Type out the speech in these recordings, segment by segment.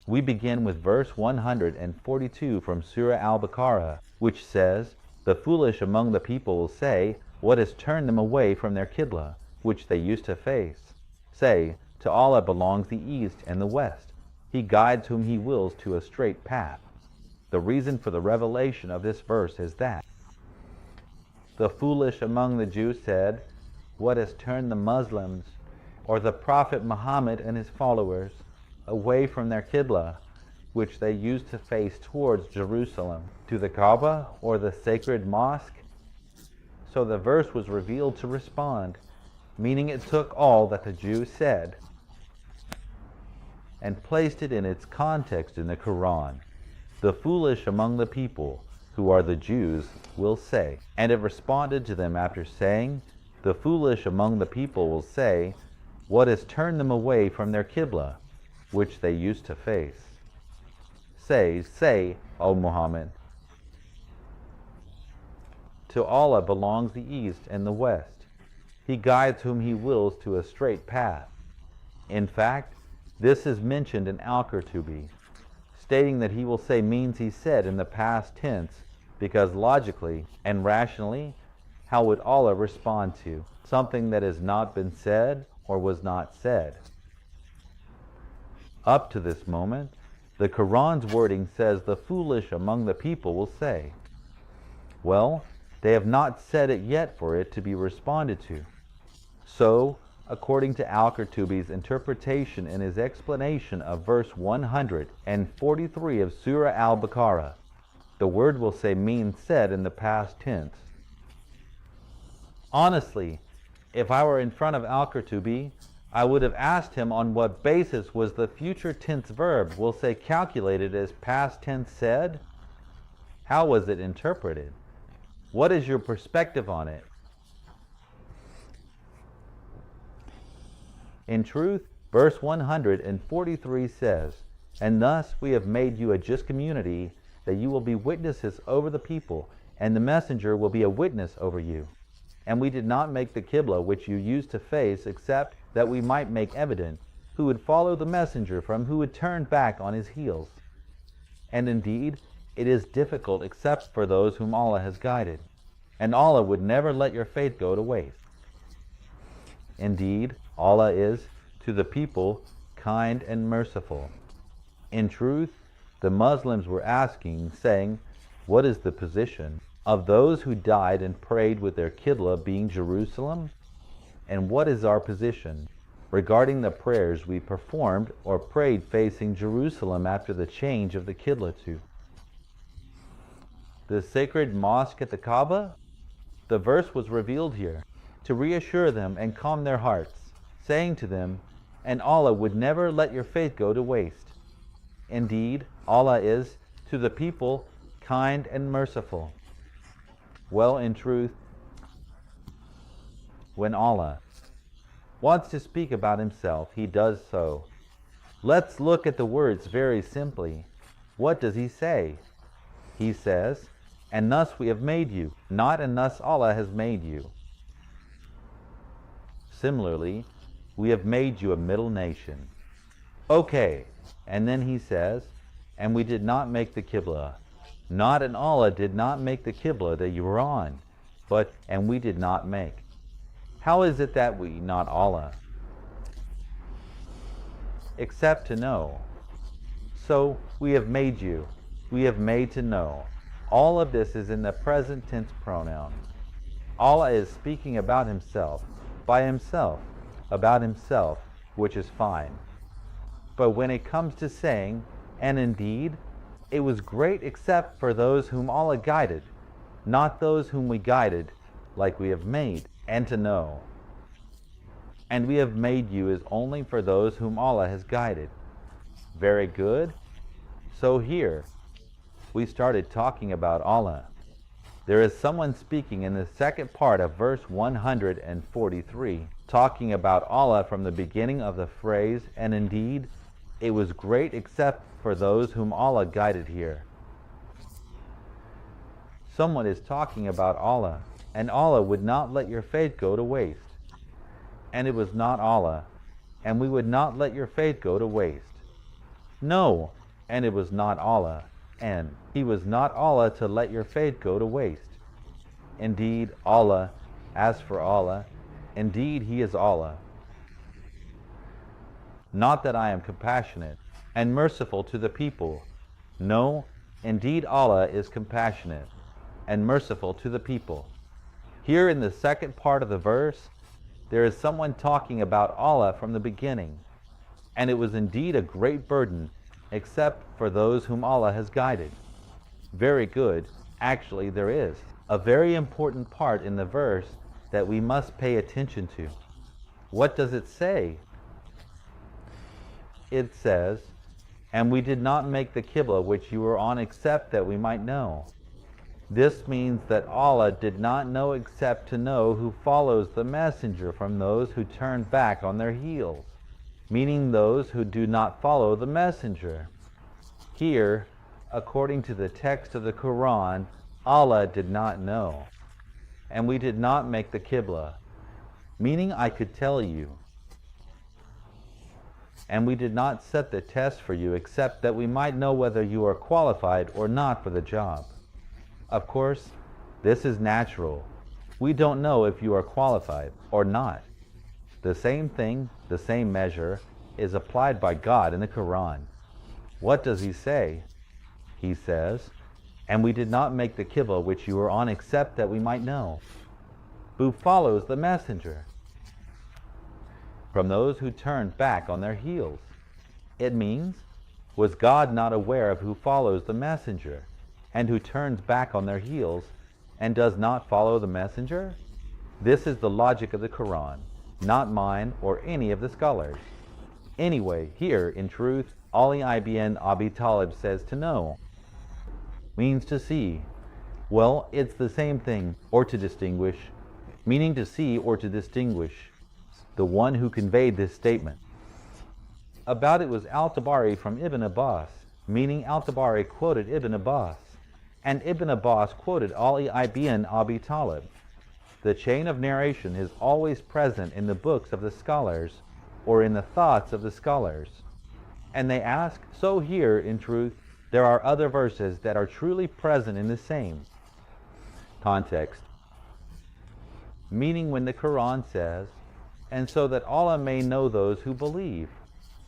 We begin with verse 142 from Surah Al-Baqarah, which says, "The foolish among the people will say, what has turned them away from their Qibla, which they used to face? Say, to Allah belongs the East and the West. He guides whom He wills to a straight path." The reason for the revelation of this verse is that the foolish among the Jews said, "What has turned the Muslims, or the Prophet Muhammad and his followers, away from their Qibla, which they used to face towards Jerusalem, to the Kaaba or the sacred mosque?" So the verse was revealed to respond, meaning it took all that the Jews said and placed it in its context in the Quran. The foolish among the people, who are the Jews, will say, and it responded to them after saying, the foolish among the people will say, what has turned them away from their Qibla, which they used to face? Say, O Muhammad, to Allah belongs the East and the West. He guides whom He wills to a straight path. In fact, this is mentioned in Al-Qurtubi, stating that he will say means he said in the past tense, because logically and rationally, how would Allah respond to something that has not been said or was not said? Up to this moment, the Quran's wording says the foolish among the people will say. Well, they have not said it yet for it to be responded to. So, according to Al-Qurtubi's interpretation in his explanation of verse 143 of Surah Al-Baqarah, the word will say means said in the past tense. Honestly, if I were in front of Al-Qurtubi, I would have asked him on what basis was the future tense verb will say calculated as past tense said? How was it interpreted? What is your perspective on it? In truth, verse 143 says, "And thus we have made you a just community, that you will be witnesses over the people, and the messenger will be a witness over you. And we did not make the Qibla which you used to face, except that we might make evident who would follow the messenger from who would turn back on his heels. And indeed, it is difficult except for those whom Allah has guided, and Allah would never let your faith go to waste. Indeed, Allah is, to the people, kind and merciful." In truth, the Muslims were asking, saying, what is the position of those who died and prayed with their Qibla being Jerusalem? And what is our position regarding the prayers we performed or prayed facing Jerusalem after the change of the Qibla to the sacred mosque at the Kaaba? The verse was revealed here to reassure them and calm their hearts, saying to them, and Allah would never let your faith go to waste. Indeed, Allah is, to the people, kind and merciful. Well, in truth, when Allah wants to speak about Himself, He does so. Let's look at the words very simply. What does He say? He says, and thus we have made you, not and thus Allah has made you. Similarly, we have made you a middle nation. Okay, and then He says, and we did not make the Qibla. Not and Allah did not make the Qibla that you were on, but and we did not make. How is it that we, not Allah? Except to know. So we have made you, we have made to know. All of this is in the present tense pronoun. Allah is speaking about Himself, by Himself, about Himself, which is fine. But when it comes to saying, and indeed, it was great except for those whom Allah guided, not those whom we guided, like we have made, and to know. And we have made you is only for those whom Allah has guided. Very good. So here, we started talking about Allah. There is someone speaking in the second part of verse 143, talking about Allah from the beginning of the phrase, and indeed, it was great except for those whom Allah guided here. Someone is talking about Allah, and Allah would not let your faith go to waste. And it was not Allah, and we would not let your faith go to waste. No, and it was not Allah, and He was not Allah to let your faith go to waste. Indeed, Allah, as for Allah, indeed He is Allah. Not that I am compassionate and merciful to the people. No, indeed Allah is compassionate and merciful to the people. Here in the second part of the verse, there is someone talking about Allah from the beginning, and it was indeed a great burden, except for those whom Allah has guided. Very good. Actually, there is a very important part in the verse that we must pay attention to. What does it say? It says, "And we did not make the Qibla which you were on except that we might know." This means that Allah did not know except to know who follows the messenger from those who turn back on their heels, meaning those who do not follow the messenger. Here, according to the text of the Quran, Allah did not know. And we did not make the Qibla, meaning I could tell you. And we did not set the test for you except that we might know whether you are qualified or not for the job. Of course, this is natural. We don't know if you are qualified or not. The same thing, the same measure, is applied by God in the Quran. What does He say? He says, "And we did not make the Qibla which you were on except that we might know who follows the messenger from those who turn back on their heels." It means, was God not aware of who follows the messenger and who turns back on their heels and does not follow the messenger? This is the logic of the Quran, not mine or any of the scholars. Anyway, here, in truth, Ali ibn Abi Talib says to know means to see. Well, it's the same thing, or to distinguish, meaning to see or to distinguish, the one who conveyed this statement. About it was Al-Tabari from Ibn Abbas, meaning Al-Tabari quoted Ibn Abbas, and Ibn Abbas quoted Ali ibn Abi Talib. The chain of narration is always present in the books of the scholars or in the thoughts of the scholars. And they ask, so here, in truth, there are other verses that are truly present in the same context. Meaning when the Quran says, "And so that Allah may know those who believe,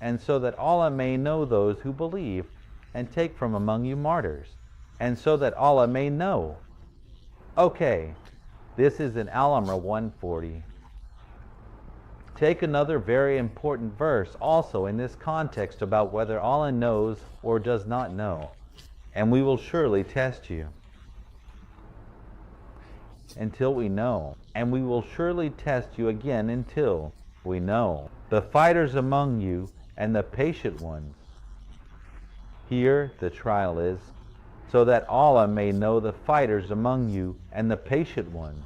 and so that Allah may know those who believe, and take from among you martyrs, and so that Allah may know." Okay, this is in Al-Amr 140. Take another very important verse also in this context about whether Allah knows or does not know, and we will surely test you until we know, and we will surely test you again until we know the fighters among you and the patient ones. Here the trial is, so that Allah may know the fighters among you and the patient ones.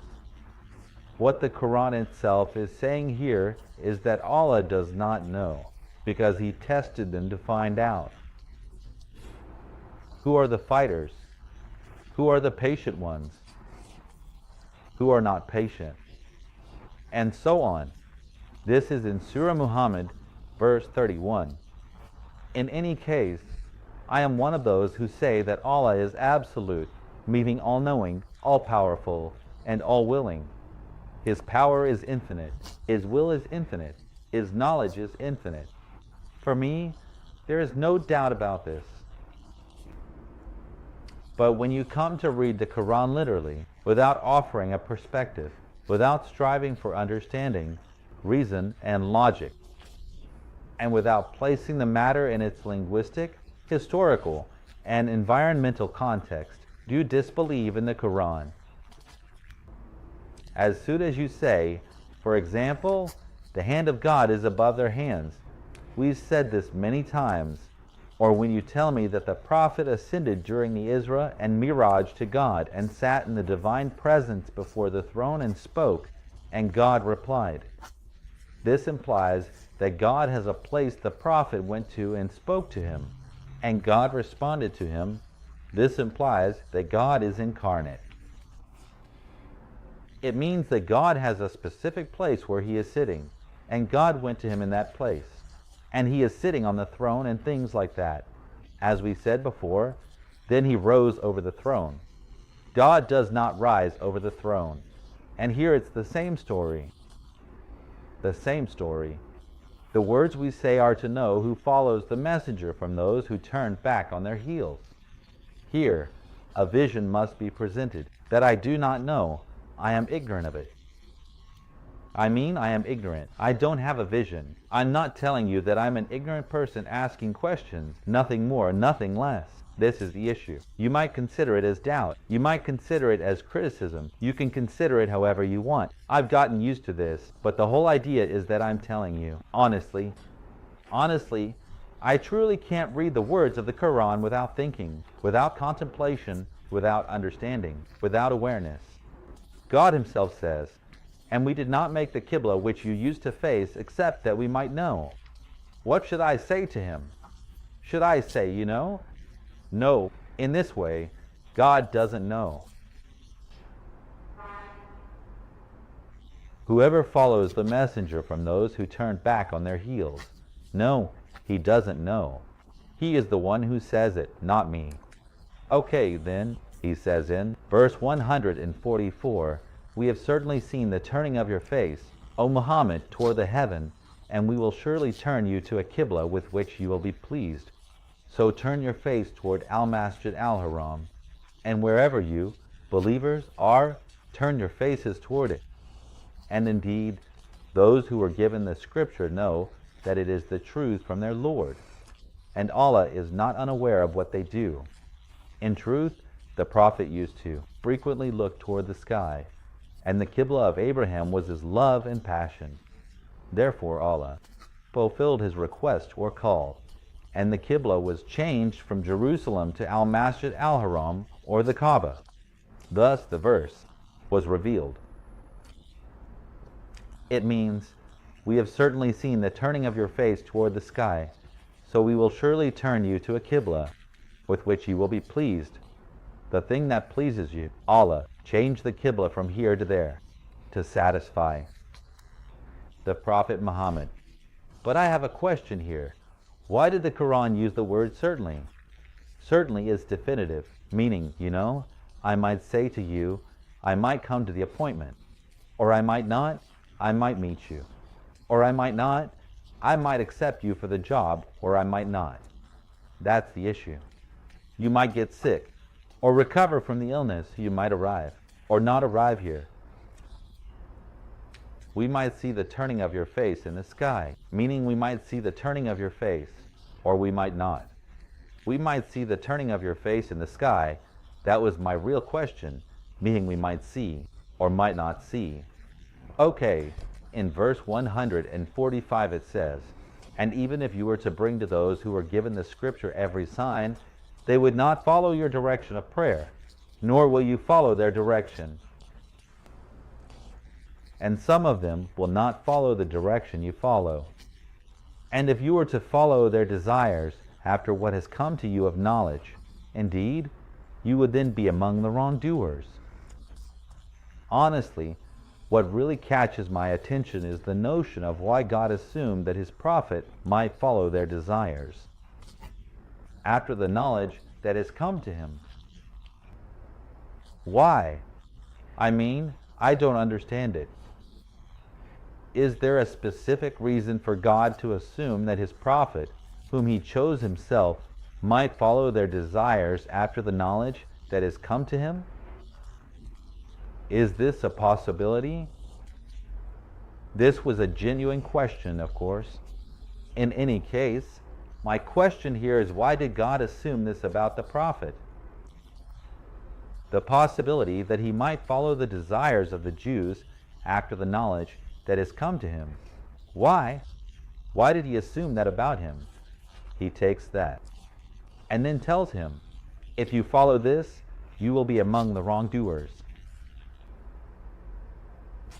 What the Quran itself is saying here is that Allah does not know, because He tested them to find out. Who are the fighters? Who are the patient ones? Who are not patient? And so on. This is in Surah Muhammad, verse 31. In any case, I am one of those who say that Allah is absolute, meaning all-knowing, all-powerful, and all-willing. His power is infinite, His will is infinite, His knowledge is infinite. For me, there is no doubt about this. But when you come to read the Quran literally, without offering a perspective, without striving for understanding, reason, and logic, and without placing the matter in its linguistic, historical, and environmental context, do you disbelieve in the Quran? As soon as you say, for example, the hand of God is above their hands, we've said this many times, or when you tell me that the Prophet ascended during the Isra and Miraj to God and sat in the divine presence before the throne and spoke, and God replied. This implies that God has a place the Prophet went to and spoke to him, and God responded to him. This implies that God is incarnate. It means that God has a specific place where He is sitting, and God went to Him in that place. and he is sitting on the throne and things like that. As we said before, then he rose over the throne. God does not rise over the throne. And here it's the same story. The same story. The words we say are to know who follows the messenger from those who turn back on their heels. Here, a vision must be presented that I do not know. I am ignorant of it. I am ignorant. I don't have a vision. I'm not telling you that I'm an ignorant person asking questions. Nothing more, nothing less. This is the issue. You might consider it as doubt. You might consider it as criticism. You can consider it however you want. I've gotten used to this, but the whole idea is that I'm telling you. Honestly, I truly can't read the words of the Quran without thinking, without contemplation, without understanding, without awareness. God himself says, "And we did not make the Qibla which you used to face except that we might know." What should I say to him? Should I say, you know? No, in this way, God doesn't know. Whoever follows the messenger from those who turn back on their heels. No, he doesn't know. He is the one who says it, not me. Okay, then, he says in verse 144, "We have certainly seen the turning of your face, O Muhammad, toward the heaven, and we will surely turn you to a Qibla with which you will be pleased. So turn your face toward Al-Masjid Al-Haram, and wherever you, believers, are, turn your faces toward it. And indeed, those who were given the scripture know that it is the truth from their Lord, and Allah is not unaware of what they do. In truth, the Prophet used to frequently look toward the sky, and the Qibla of Abraham was his love and passion. Therefore Allah fulfilled his request or call, and the Qibla was changed from Jerusalem to Al-Masjid Al-Haram, or the Kaaba. Thus the verse was revealed. It means, we have certainly seen the turning of your face toward the sky, so we will surely turn you to a Qibla with which you will be pleased. The thing that pleases you, Allah changed the Qibla from here to there, to satisfy the Prophet Muhammad. But I have a question here. Why did the Quran use the word certainly? Certainly is definitive, meaning, you know, I might say to you, I might come to the appointment, or I might not, I might meet you, or I might not, I might accept you for the job, or I might not. That's the issue. You might get sick, or recover from the illness, you might arrive, or not arrive here. We might see the turning of your face in the sky, meaning we might see the turning of your face, or we might not. We might see the turning of your face in the sky. That was my real question, meaning we might see, or might not see. Okay, in verse 145 it says, "And even if you were to bring to those who were given the scripture every sign, they would not follow your direction of prayer, nor will you follow their direction. And some of them will not follow the direction you follow. And if you were to follow their desires after what has come to you of knowledge, indeed, you would then be among the wrongdoers." Honestly, what really catches my attention is the notion of why God assumed that his prophet might follow their desires after the knowledge that has come to him. Why? I don't understand it. Is there a specific reason for God to assume that his prophet, whom he chose himself, might follow their desires after the knowledge that has come to him? Is this a possibility? This was a genuine question, of course. In any case, my question here is, why did God assume this about the prophet? The possibility that he might follow the desires of the Jews after the knowledge that has come to him. Why? Why did he assume that about him? He takes that and then tells him, if you follow this, you will be among the wrongdoers.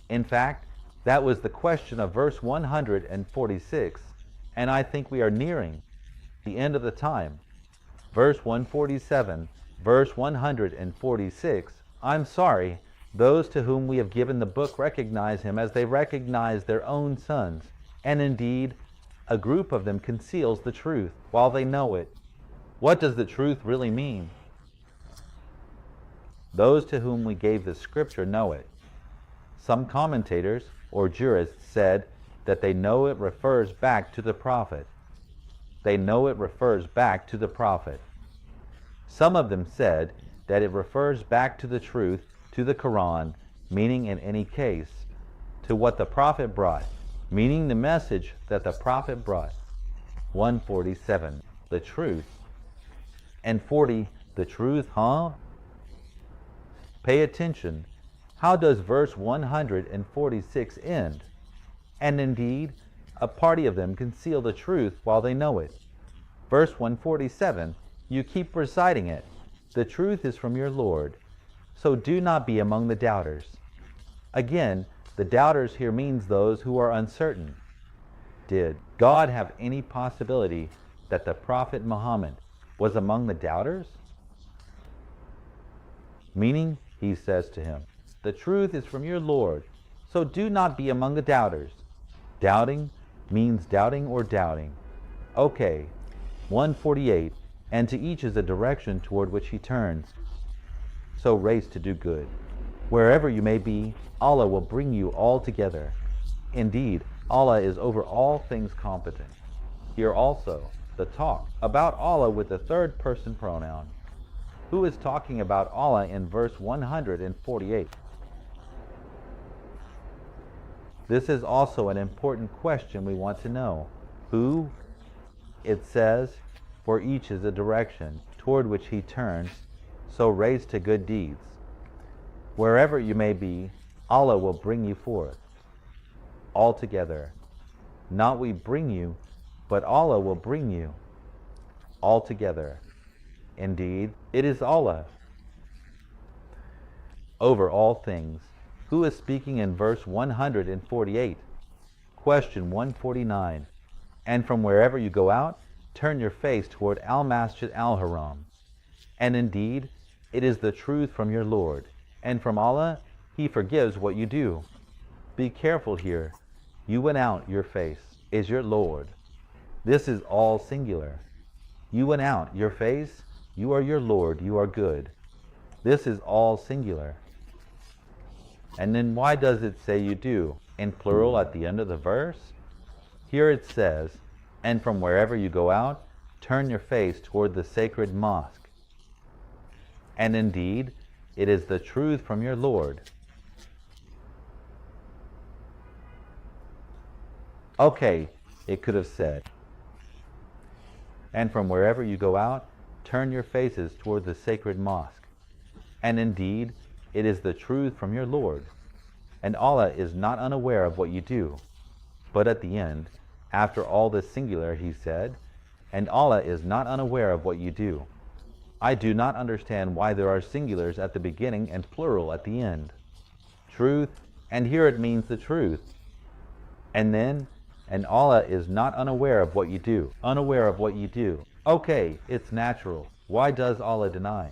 In fact, that was the question of verse 146, and I think we are nearing the end of the time. Verse 147, verse 146, I'm sorry, those to whom we have given the book recognize him as they recognize their own sons, and indeed, a group of them conceals the truth while they know it. What does the truth really mean? Those to whom we gave the scripture know it. Some commentators or jurists said that they know it refers back to the prophet. They know it refers back to the prophet. Some of them said that it refers back to the truth, to the Quran, meaning in any case, to what the prophet brought, meaning the message that the prophet brought. 147, the truth. And 40, the truth, huh? Pay attention. How does verse 146 end? And indeed, a party of them conceal the truth while they know it. Verse 147, you keep reciting it. The truth is from your Lord. So do not be among the doubters. Again, the doubters here means those who are uncertain. Did God have any possibility that the Prophet Muhammad was among the doubters? Meaning, he says to him, the truth is from your Lord, so do not be among the doubters. Doubting means doubting or doubting. Okay, 148, and to each is a direction toward which he turns. So race to do good. Wherever you may be, Allah will bring you all together. Indeed, Allah is over all things competent. Here also, the talk about Allah with the third person pronoun. Who is talking about Allah in verse 148? This is also an important question we want to know. Who? It says, for each is a direction toward which he turns, so raise to good deeds. Wherever you may be, Allah will bring you forth. All together. Not we bring you, but Allah will bring you. All together. Indeed, it is Allah. Over all things. Who is speaking in verse 148? Question 149. And from wherever you go out, turn your face toward Al-Masjid Al-Haram. And indeed, it is the truth from your Lord. And from Allah, He forgives what you do. Be careful here. You went out, your face is your Lord. This is all singular. You went out, your face, you are your Lord, you are good. This is all singular. And then why does it say you do in plural at the end of the verse? Here it says, and from wherever you go out, turn your face toward the sacred mosque. And indeed, it is the truth from your Lord. Okay, it could have said, and from wherever you go out, turn your faces toward the sacred mosque. And indeed, it is the truth from your Lord. And Allah is not unaware of what you do. But at the end, after all this singular, he said, and Allah is not unaware of what you do. I do not understand why there are singulars at the beginning and plural at the end. Truth, and here it means the truth. And then, and Allah is not unaware of what you do. Unaware of what you do. Okay, it's natural. Why does Allah deny?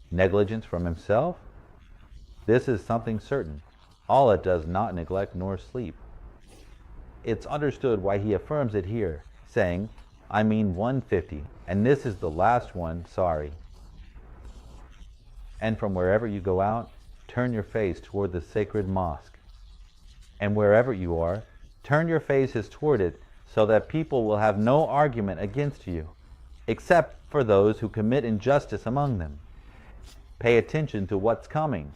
Negligence from Himself? This is something certain. Allah does not neglect nor sleep. It's understood why He affirms it here, saying, I mean 150, and this is the last one, sorry. And from wherever you go out, turn your face toward the sacred mosque. And wherever you are, turn your faces toward it, so that people will have no argument against you, except for those who commit injustice among them. Pay attention to what's coming.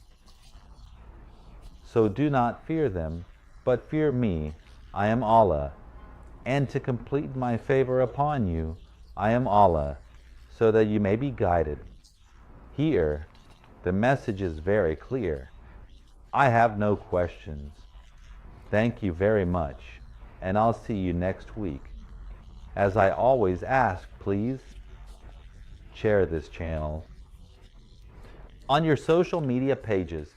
So do not fear them, but fear me, I am Allah. And to complete my favor upon you, I am Allah, so that you may be guided. Here, the message is very clear. I have no questions. Thank you very much, and I'll see you next week. As I always ask, please share this channel on your social media pages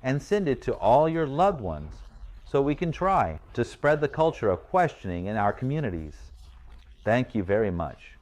and send it to all your loved ones so we can try to spread the culture of questioning in our communities. Thank you very much.